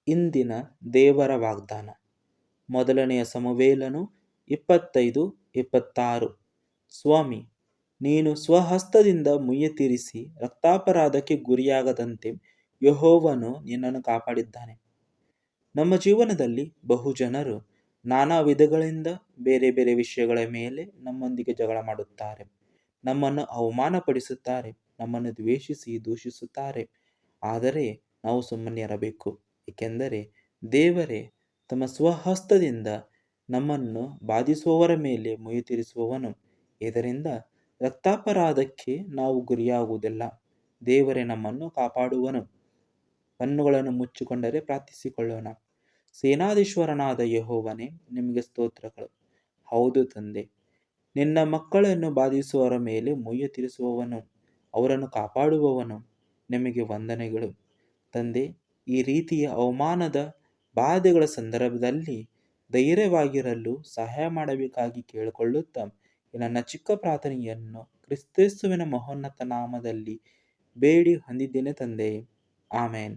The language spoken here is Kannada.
ಇಂದಿನ ದೇವರ ವಾಗ್ದಾನ. ಮೊದಲನೆಯ ಸಮುವೇಲನು 25:26. ಸ್ವಾಮಿ, ನೀನು ಸ್ವಹಸ್ತದಿಂದ ಮುಯ್ಯಿ ತೀರಿಸಿ ರಕ್ತಾಪರಾಧಕ್ಕೆ ಗುರಿಯಾಗದಂತೆ ಯೆಹೋವನು ನಿನ್ನನ್ನು ಕಾಪಾಡಿದ್ದಾನೆ. ನಮ್ಮ ಜೀವನದಲ್ಲಿ ಬಹು ಜನರು ನಾನಾ ವಿಧಗಳಿಂದ ಬೇರೆ ಬೇರೆ ವಿಷಯಗಳ ಮೇಲೆ ನಮ್ಮೊಂದಿಗೆ ಜಗಳ ಮಾಡುತ್ತಾರೆ, ನಮ್ಮನ್ನು ಅವಮಾನಪಡಿಸುತ್ತಾರೆ, ನಮ್ಮನ್ನು ದ್ವೇಷಿಸಿ ದೂಷಿಸುತ್ತಾರೆ. ಆದರೆ ನಾವು ಸುಮ್ಮನಿರಬೇಕು, ಏಕೆಂದರೆ ದೇವರೇ ತಮ್ಮ ಸ್ವಹಸ್ತದಿಂದ ನಮ್ಮನ್ನು ಬಾಧಿಸುವವರ ಮೇಲೆ ಮುಯ್ಯಿ ತೀರಿಸುವವನು. ಇದರಿಂದ ರಕ್ತಾಪರಾಧಕ್ಕೆ ನಾವು ಗುರಿಯಾಗುವುದಿಲ್ಲ. ದೇವರೇ ನಮ್ಮನ್ನು ಕಾಪಾಡುವನು. ಕಣ್ಣುಗಳನ್ನು ಮುಚ್ಚಿಕೊಂಡರೆ ಪ್ರಾರ್ಥಿಸಿಕೊಳ್ಳೋಣ. ಸೇನಾಧೀಶ್ವರನಾದ ಯೆಹೋವನೇ, ನಿಮಗೆ ಸ್ತೋತ್ರಗಳು. ಹೌದು ತಂದೆ, ನಿನ್ನ ಮಕ್ಕಳನ್ನು ಬಾಧಿಸುವವರ ಮೇಲೆ ಮುಯ್ಯಿ ತೀರಿಸುವವನು, ಅವರನ್ನು ಕಾಪಾಡುವವನು. ನಿಮಗೆ ವಂದನೆಗಳು ತಂದೆ. ಈ ರೀತಿಯ ಅವಮಾನದ ಬಾಧೆಗಳ ಸಂದರ್ಭದಲ್ಲಿ ಧೈರ್ಯವಾಗಿರಲು ಸಹಾಯ ಮಾಡಬೇಕಾಗಿ ಕೇಳಿಕೊಳ್ಳುತ್ತಾ ನನ್ನ ಚಿಕ್ಕ ಪ್ರಾರ್ಥನೆಯನ್ನು ಕ್ರಿಸ್ತೇಸುವಿನ ಮಹೋನ್ನತ ನಾಮದಲ್ಲಿ ಬೇಡಿ ಹೊಂದಿದ್ದೇನೆ ತಂದೆ. ಆಮೇನ್.